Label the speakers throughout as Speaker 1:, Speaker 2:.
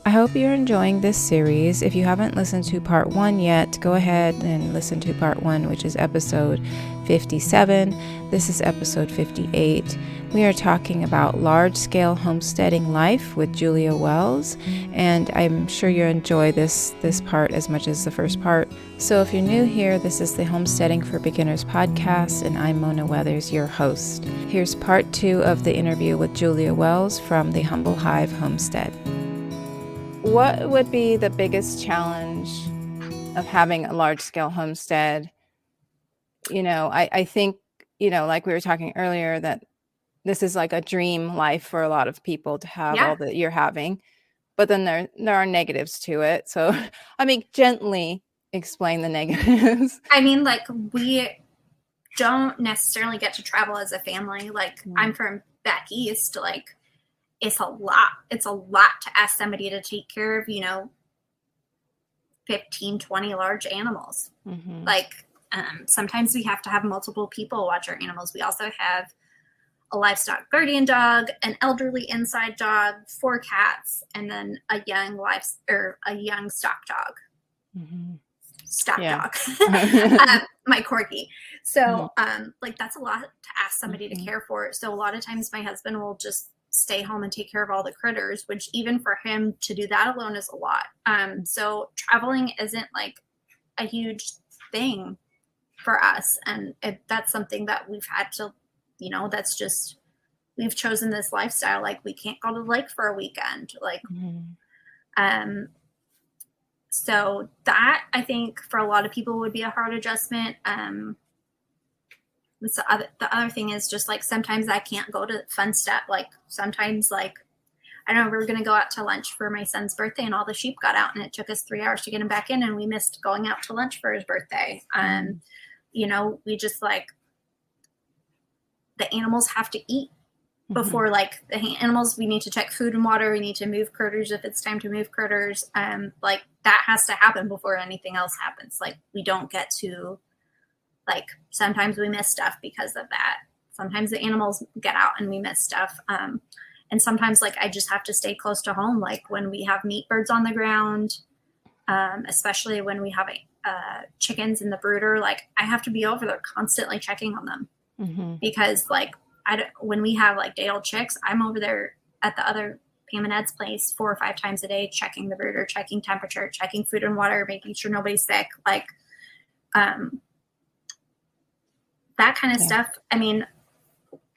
Speaker 1: I hope you're enjoying this series. If you haven't listened to part 1 yet, go ahead and listen to part 1, which is episode 57. This is episode 58. We are talking about large-scale homesteading life with Julia Wells, and I'm sure you'll enjoy this part as much as the first part. So if you're new here, this is the Homesteading for Beginners podcast, and I'm Mona Weathers, your host. Here's part 2 of the interview with Julia Wells from the Humble Hive Homestead. What would be the biggest challenge of having a large-scale homestead? I think, like we were talking earlier, that this is like a dream life for a lot of people to have all that you're having. But then there are negatives to it. So, gently explain the negatives.
Speaker 2: We don't necessarily get to travel as a family. I'm from back east, it's a lot to ask somebody to take care of 15, 20 large animals. Sometimes we have to have multiple people watch our animals. We also have a livestock guardian dog, an elderly inside dog, 4 cats, and then a young stock dog. Dog, my corgi. So that's a lot to ask somebody to care for. So a lot of times my husband will just stay home and take care of all the critters, which even for him to do that alone is a lot. So traveling isn't like a huge thing for us. And that's something that we've had to, that's just, we've chosen this lifestyle. We can't go to the lake for a weekend. So that I think for a lot of people would be a hard adjustment. The other thing is just sometimes I can't go to fun stuff. Sometimes I don't know, we were going to go out to lunch for my son's birthday and all the sheep got out and it took us 3 hours to get him back in and we missed going out to lunch for his birthday. We just the animals have to eat before the animals, we need to check food and water. We need to move critters if it's time to move critters. That has to happen before anything else happens. We don't get to sometimes we miss stuff because of that. Sometimes the animals get out and we miss stuff. And sometimes I just have to stay close to home. When we have meat birds on the ground, especially when we have chickens in the brooder, I have to be over there constantly checking on them because when we have day-old chicks, I'm over there at the other Pam and Ed's place 4 or 5 times a day, checking the brooder, checking temperature, checking food and water, making sure nobody's sick. That kind of stuff. And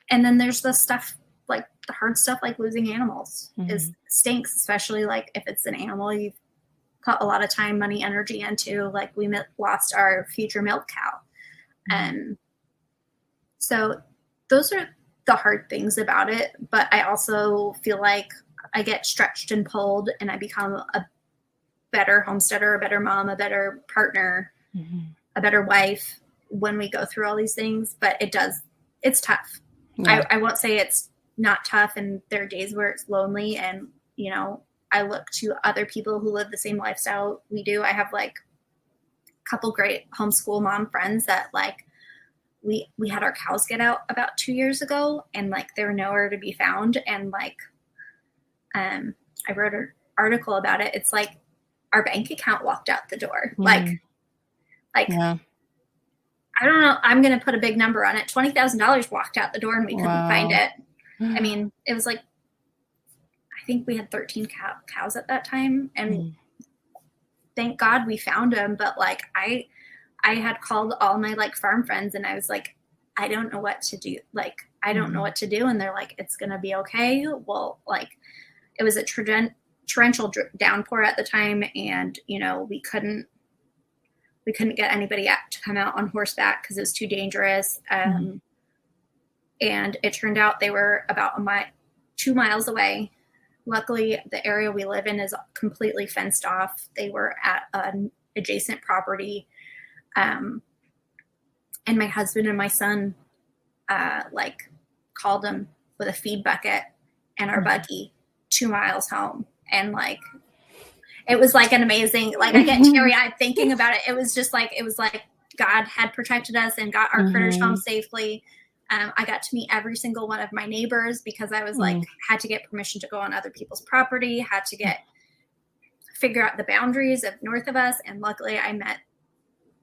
Speaker 2: then there's the stuff, the hard stuff, losing animals stinks, especially if it's an animal you've put a lot of time, money, energy into. We lost our future milk cow. And so those are the hard things about it. But I also feel like I get stretched and pulled and I become a better homesteader, a better mom, a better partner, a better wife when we go through all these things. But it's tough. I won't say it's not tough, and there are days where it's lonely, and I look to other people who live the same lifestyle we do. I have a couple great homeschool mom friends that we had our cows get out about 2 years ago, and they were nowhere to be found. And I wrote an article about it. It's our bank account walked out the door. I don't know. I'm going to put a big number on it. $20,000 walked out the door and we couldn't find it. It was I think we had 13 cows at that time. And thank God we found them. But I had called all my farm friends and I was I don't know what to do. I don't know what to do. And they're it's going to be okay. Well, it was a torrential downpour at the time. And, we couldn't get anybody to come out on horseback because it was too dangerous. And it turned out they were about 2 miles away. Luckily, the area we live in is completely fenced off. They were at an adjacent property. And my husband and my son, called them with a feed bucket and our buggy 2 miles home. And it was an amazing, I get teary-eyed thinking about it. It was just God had protected us and got our critters home safely. I got to meet every single one of my neighbors because I was had to get permission to go on other people's property, had to get figure out the boundaries of north of us. And luckily I met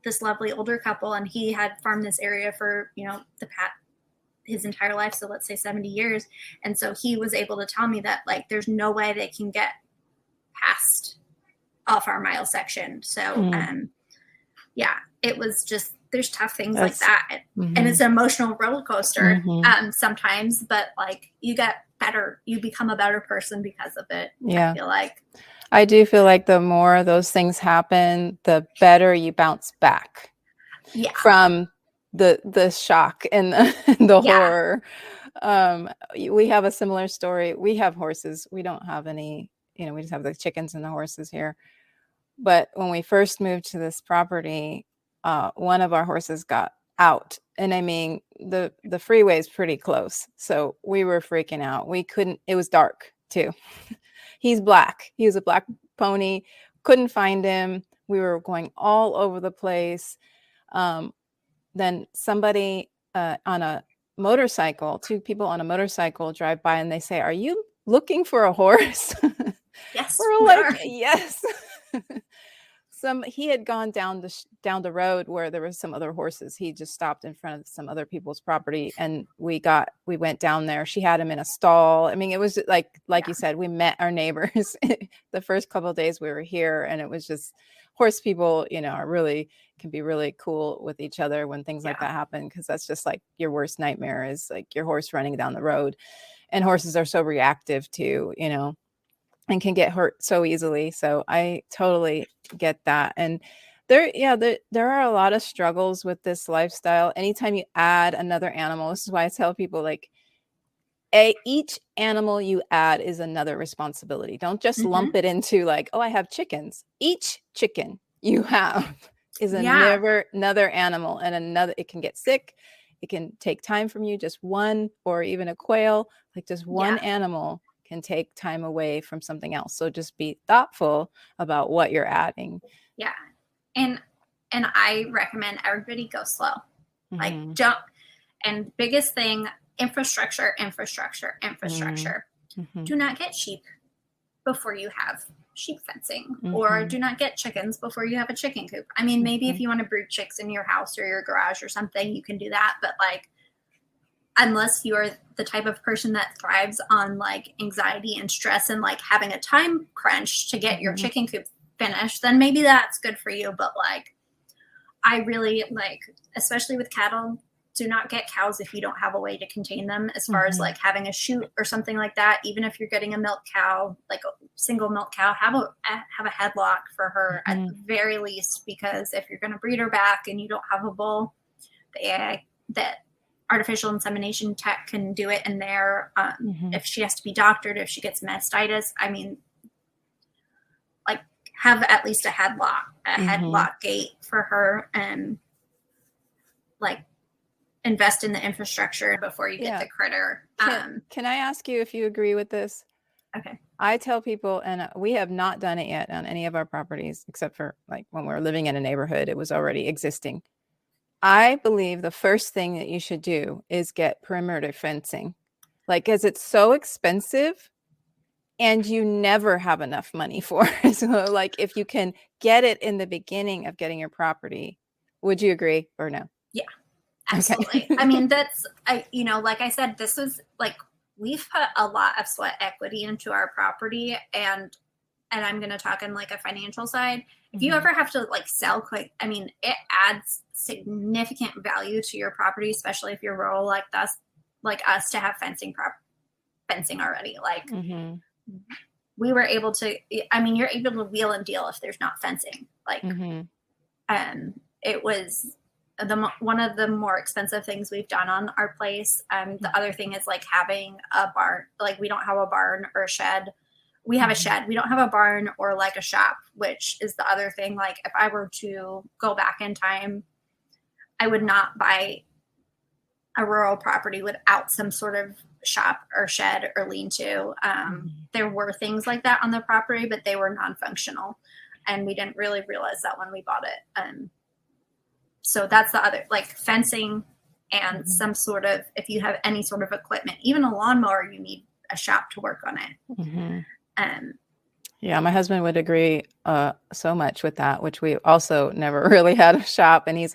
Speaker 2: this lovely older couple, and he had farmed this area for, his entire life. So let's say 70 years. And so he was able to tell me that like, there's no way they can get past off our mile section. So, it was just, there's tough things like that. And it's an emotional roller coaster sometimes, but like you get better, you become a better person because of it.
Speaker 1: Yeah.
Speaker 2: I
Speaker 1: do feel like the more those things happen, the better you bounce back from the shock and the horror. We have a similar story. We have horses. We don't have any, we just have the chickens and the horses here. But when we first moved to this property, one of our horses got out. And I mean, the freeway is pretty close. So we were freaking out. We couldn't, it was dark too. He's black. He was a black pony. Couldn't find him. We were going all over the place. Then somebody on a motorcycle, 2 people on a motorcycle drive by and they say, "Are you looking for a horse?"
Speaker 2: Yes.
Speaker 1: We're like, yes. He had gone down the road where there was some other horses. He just stopped in front of some other people's property, and we went down there. She had him in a stall. I mean, it was like you said, we met our neighbors the first couple of days we were here, and it was just horse people, can be really cool with each other when things like that happen, because that's just like your worst nightmare is like your horse running down the road, and horses are so reactive too, and can get hurt so easily. So I totally get that. And there are a lot of struggles with this lifestyle. Anytime you add another animal, this is why I tell people like each animal you add is another responsibility. Don't just lump it into like, oh, I have chickens. Each chicken you have is another animal, and it can get sick. It can take time from you, just one, or even a quail, like just one animal can take time away from something else. So just be thoughtful about what you're adding.
Speaker 2: Yeah. And I recommend everybody go slow. Like don't, and biggest thing, infrastructure. Do not get sheep before you have sheep fencing, or do not get chickens before you have a chicken coop. I mean, maybe if you want to brood chicks in your house or your garage or something, you can do that. But like, unless you're the type of person that thrives on like anxiety and stress and like having a time crunch to get your chicken coop finished, then maybe that's good for you. But like, I really like, especially with cattle, do not get cows if you don't have a way to contain them, as far as like having a chute or something like that. Even if you're getting a milk cow, like a single milk cow, have a headlock for her at the very least, because if you're going to breed her back and you don't have a bull, that artificial insemination tech can do it in there. If she has to be doctored, if she gets mastitis, I mean, like have at least a headlock gate for her, and like invest in the infrastructure before you get the critter.
Speaker 1: Can I ask you if you agree with this?
Speaker 2: Okay.
Speaker 1: I tell people, and we have not done it yet on any of our properties, except for like when we're living in a neighborhood, it was already existing. I believe the first thing that you should do is get perimeter fencing, like, because it's so expensive and you never have enough money for it. So like if you can get it in the beginning of getting your property, would you agree or no?
Speaker 2: Yeah, absolutely. Okay. I mean, like I said, this is like, we've put a lot of sweat equity into our property, and I'm going to talk on like a financial side. If you ever have to like sell quick, I mean, it adds significant value to your property, especially if you're rural like us to have fencing already. Like we were able to, I mean, you're able to wheel and deal if there's not fencing. Like, it was one of the more expensive things we've done on our place. The other thing is like having a barn. Like we don't have a barn or a shed. We have a shed. We don't have a barn or like a shop, which is the other thing. Like if I were to go back in time, I would not buy a rural property without some sort of shop or shed or lean-to. There were things like that on the property, but they were non-functional, and we didn't really realize that when we bought it. So that's the other, like fencing and some sort of, if you have any sort of equipment, even a lawnmower, you need a shop to work on it.
Speaker 1: Yeah, my husband would agree so much with that, which we also never really had a shop. And he's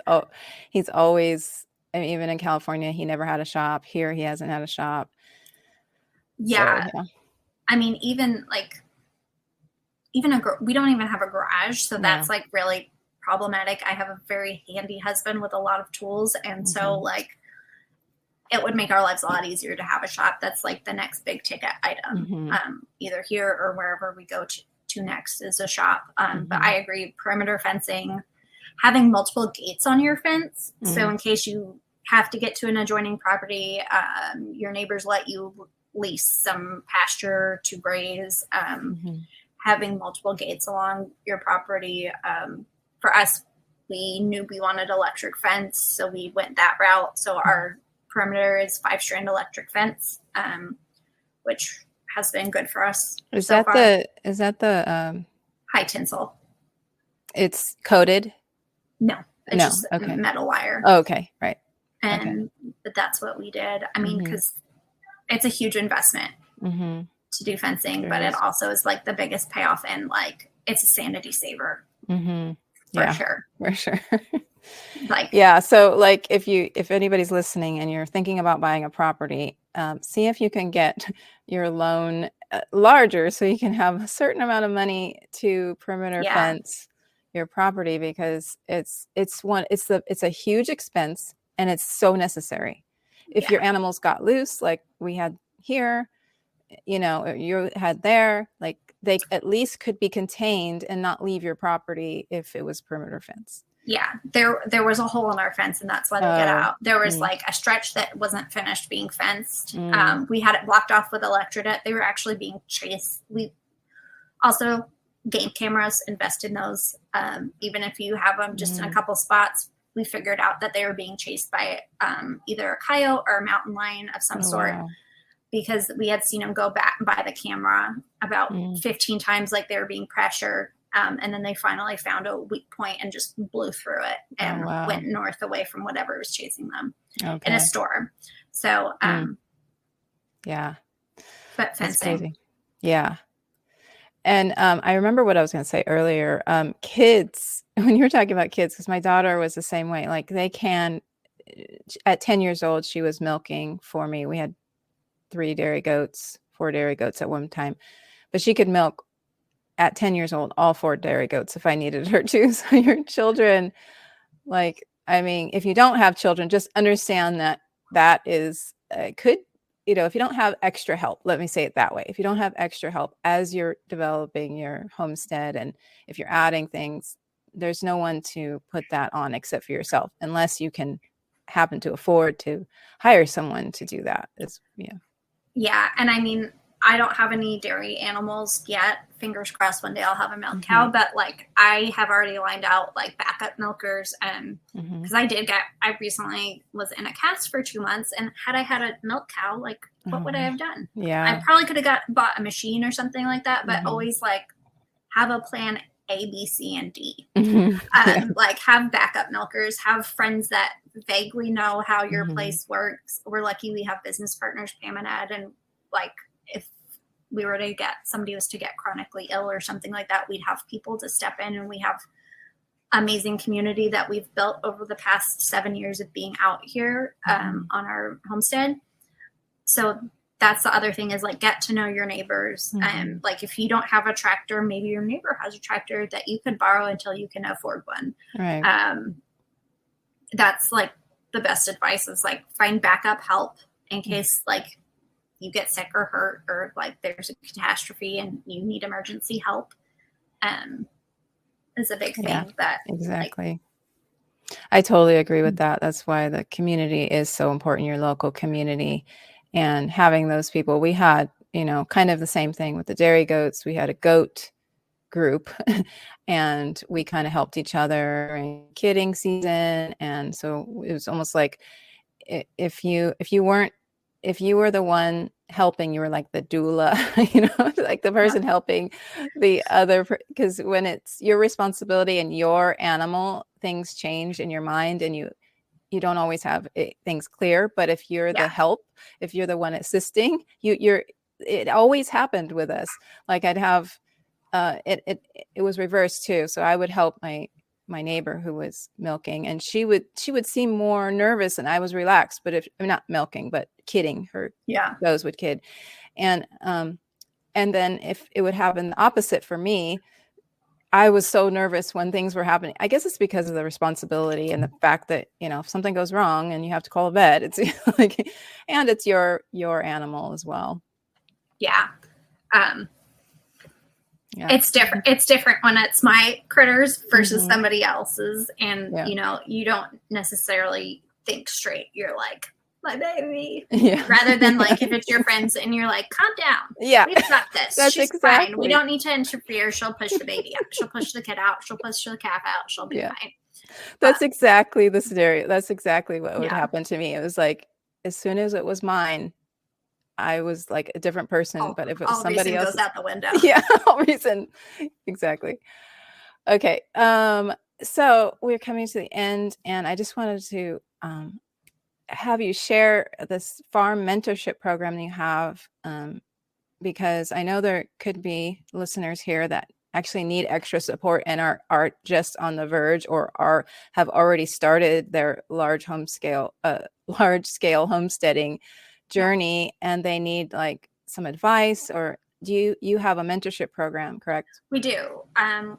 Speaker 1: always, I mean, even in California, he never had a shop. Here, he hasn't had a shop.
Speaker 2: Yeah.
Speaker 1: So, yeah.
Speaker 2: I mean, even like, we don't even have a garage. So that's like really problematic. I have a very handy husband with a lot of tools. And so like, it would make our lives a lot easier to have a shop. That's like the next big ticket item, either here or wherever we go to next is a shop. But I agree, perimeter fencing, having multiple gates on your fence. So in case you have to get to an adjoining property, your neighbors let you lease some pasture to graze, having multiple gates along your property. For us, we knew we wanted electric fence, so we went that route. So our perimeter is 5-strand electric fence, which has been good for us.
Speaker 1: Is that the
Speaker 2: high tensile?
Speaker 1: It's coated?
Speaker 2: No, it's just metal wire.
Speaker 1: Oh, okay, right.
Speaker 2: But that's what we did. I mean, because it's a huge investment to do fencing, but it also is like the biggest payoff, and like it's a sanity saver. For sure. Like, yeah.
Speaker 1: So like if anybody's listening and you're thinking about buying a property, see if you can get your loan larger so you can have a certain amount of money to perimeter fence your property, because it's a huge expense and it's so necessary. If your animals got loose, like we had here, you had there, like they at least could be contained and not leave your property if it was perimeter fence.
Speaker 2: Yeah, there was a hole in our fence, and that's why they get out. There was like a stretch that wasn't finished being fenced. We had it blocked off with electrodet. They were actually being chased. We also game cameras, invest in those. Even if you have them just in a couple spots, we figured out that they were being chased by either a coyote or a mountain lion of some sort. Wow. Because we had seen them go back by the camera about 15 times, like they were being pressured. And then they finally found a weak point and just blew through it and went north away from whatever was chasing them in a storm. So,
Speaker 1: yeah.
Speaker 2: But fencing.
Speaker 1: Yeah. And I remember what I was going to say earlier. Kids, when you were talking about kids, because my daughter was the same way. Like they can, at 10 years old, she was milking for me. We had 4 dairy goats at one time, but she could milk at 10 years old, all 4 dairy goats if I needed her to. So your children, like, I mean, if you don't have children, just understand that is, if you don't have extra help, let me say it that way. If you don't have extra help as you're developing your homestead, and if you're adding things, there's no one to put that on except for yourself, unless you can happen to afford to hire someone to do that.
Speaker 2: Yeah. And I mean, I don't have any dairy animals yet. Fingers crossed one day I'll have a milk cow, but like I have already lined out like backup milkers, and because I recently was in a cast for 2 months, and had I had a milk cow, like what would I have done?
Speaker 1: Yeah.
Speaker 2: I probably could have bought a machine or something like that, but always like have a plan A, B, C, and D. Like have backup milkers, have friends that vaguely know how your place works. We're lucky we have business partners, Pam and Ed, and like if we were to somebody was to get chronically ill or something like that, we'd have people to step in, and we have amazing community that we've built over the past 7 years of being out here on our homestead. So that's the other thing, is like get to know your neighbors. And like if you don't have a tractor, maybe your neighbor has a tractor that you can borrow until you can afford one.
Speaker 1: Right.
Speaker 2: That's like the best advice, is like find backup help in case like you get sick or hurt, or like there's a catastrophe and you need emergency help. Is a big thing that
Speaker 1: exactly. I totally agree with that. That's why the community is so important, your local community, and having those people. We had, kind of the same thing with the dairy goats. We had a goat group and we kind of helped each other in kidding season. And so it was almost like if you were the one helping, you were like the doula, like the person helping the other, because when it's your responsibility and your animal, things change in your mind, and you don't always have things clear. But if you're the help, if you're the one assisting, it always happened with us. Like I'd have it was reversed too. So I would help my neighbor who was milking, and she would seem more nervous and I was relaxed. But if I'm not milking, but kidding, her goes would kid. And then if it would happen the opposite for me, I was so nervous when things were happening. I guess it's because of the responsibility and the fact that, if something goes wrong and you have to call a vet, it's like, and it's your animal as well.
Speaker 2: Yeah. It's different. It's different when it's my critters versus somebody else's. And, you don't necessarily think straight. You're like, my baby. Yeah. Rather than like if it's your friends and you're like, calm down. Yeah. We've got this. She's fine. We don't need to interfere. She'll push the baby out. She'll push the kid out. She'll push the calf out. She'll be fine.
Speaker 1: That's exactly the scenario. That's exactly what would happen to me. It was like, as soon as it was mine, I was like a different person. But if it was somebody else,
Speaker 2: goes out the window.
Speaker 1: Yeah, all reason. Exactly. Okay. So we're coming to the end, and I just wanted to have you share this farm mentorship program you have, because I know there could be listeners here that actually need extra support and are just on the verge or have already started their large scale homesteading journey, and they need like some advice. Or do you have a mentorship program, correct?
Speaker 2: We do.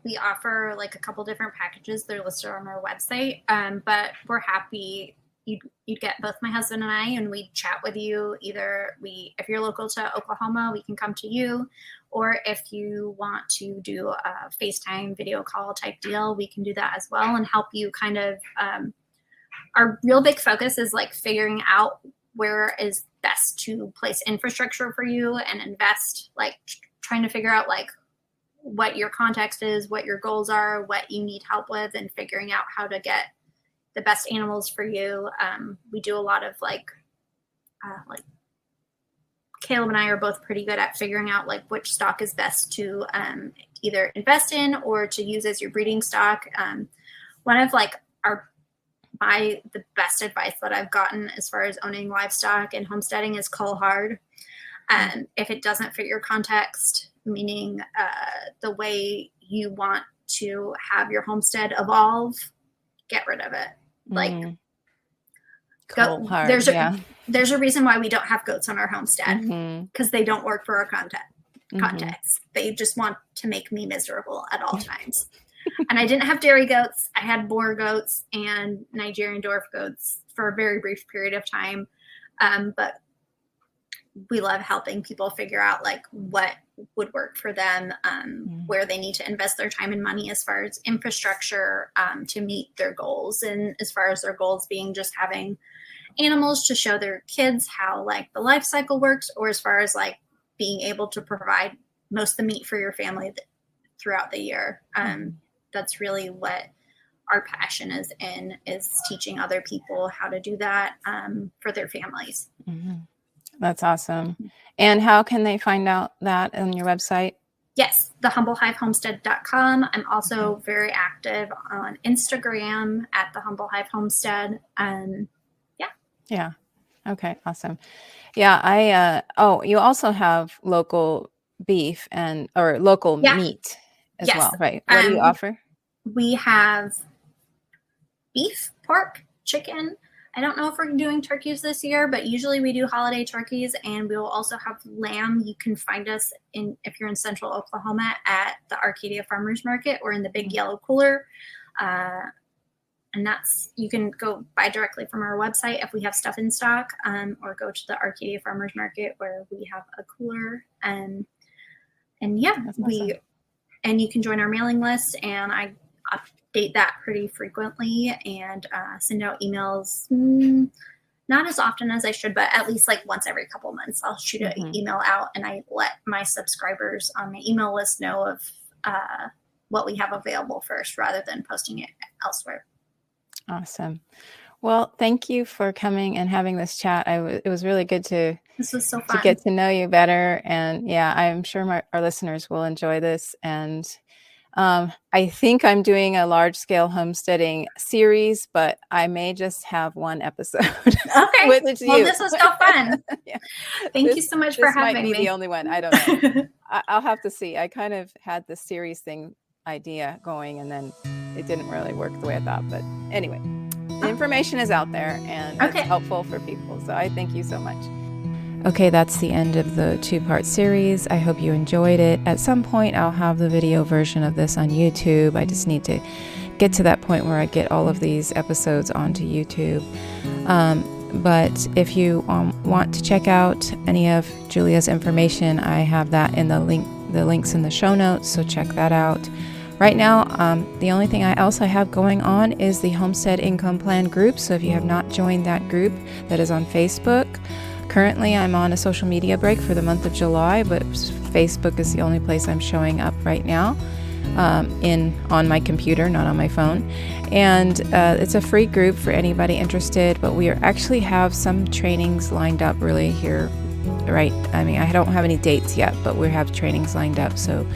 Speaker 2: We offer like a couple different packages. They're listed on our website, but we're happy. You'd get both my husband and I, and we'd chat with you. Either if you're local to Oklahoma, we can come to you, or if you want to do a FaceTime video call type deal, we can do that as well and help you kind of. Our real big focus is like figuring out where is best to place infrastructure for you and invest, like trying to figure out like what your context is, what your goals are, what you need help with, and figuring out how to get the best animals for you. We do a lot of like Caleb and I are both pretty good at figuring out like which stock is best to either invest in or to use as your breeding stock. One of like the best advice that I've gotten as far as owning livestock and homesteading is cull hard. If it doesn't fit your context, meaning the way you want to have your homestead evolve, get rid of it. Like there's a reason why we don't have goats on our homestead, because they don't work for our context. They just want to make me miserable at all times. And I didn't have dairy goats. I had Boer goats and Nigerian dwarf goats for a very brief period of time. But we love helping people figure out like what would work for them, where they need to invest their time and money as far as infrastructure to meet their goals. And as far as their goals being just having animals to show their kids how like the life cycle works, or as far as like being able to provide most of the meat for your family throughout the year. That's really what our passion is teaching other people how to do that for their families.
Speaker 1: That's awesome. And how can they find out that on your website?
Speaker 2: Yes, the humblehivehomestead.com. I'm also very active on Instagram at the Humble Hive Homestead. Yeah.
Speaker 1: Okay, awesome. Yeah, you also have local beef or local meat as well, right? What do you offer?
Speaker 2: We have beef, pork, chicken. I don't know if we're doing turkeys this year, but usually we do holiday turkeys, and we will also have lamb. You can find us if you're in central Oklahoma at the Arcadia Farmers Market or in the big yellow cooler. And you can go buy directly from our website if we have stuff in stock, or go to the Arcadia Farmers Market where we have a cooler. And awesome. And you can join our mailing list, and I update that pretty frequently and send out emails, not as often as I should, but at least like once every couple months. I'll shoot an email out, and I let my subscribers on my email list know of what we have available first, rather than posting it elsewhere.
Speaker 1: Awesome. Well, thank you for coming and having this chat. It was really good
Speaker 2: this was so fun
Speaker 1: to get to know you better. And yeah, I'm sure our listeners will enjoy this. And I think I'm doing a large-scale homesteading series, but I may just have one episode.
Speaker 2: Okay.
Speaker 1: With it's
Speaker 2: Well,
Speaker 1: you.
Speaker 2: this was so fun.
Speaker 1: Yeah.
Speaker 2: Thank you so much for
Speaker 1: This might
Speaker 2: having
Speaker 1: be
Speaker 2: me.
Speaker 1: the only one. I don't know. I'll have to see. I kind of had the series thing idea going, and then it didn't really work the way I thought. But anyway, the information is out there, and it's helpful for people. So I thank you so much. Okay, that's the end of the 2-part series. I hope you enjoyed it. At some point, I'll have the video version of this on YouTube. I just need to get to that point where I get all of these episodes onto YouTube. But if you want to check out any of Julia's information, I have that in the links in the show notes, so check that out. Right now, the only thing else I have going on is the Homestead Income Plan group. So if you have not joined that group, that is on Facebook. Currently, I'm on a social media break for the month of July, but Facebook is the only place I'm showing up right now, on my computer, not on my phone. And it's a free group for anybody interested, but we actually have some trainings lined up really here, right? I mean, I don't have any dates yet, but we have trainings lined up. So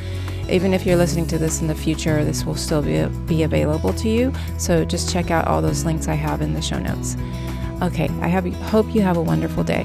Speaker 1: even if you're listening to this in the future, this will still be available to you. So just check out all those links I have in the show notes. Okay, hope you have a wonderful day.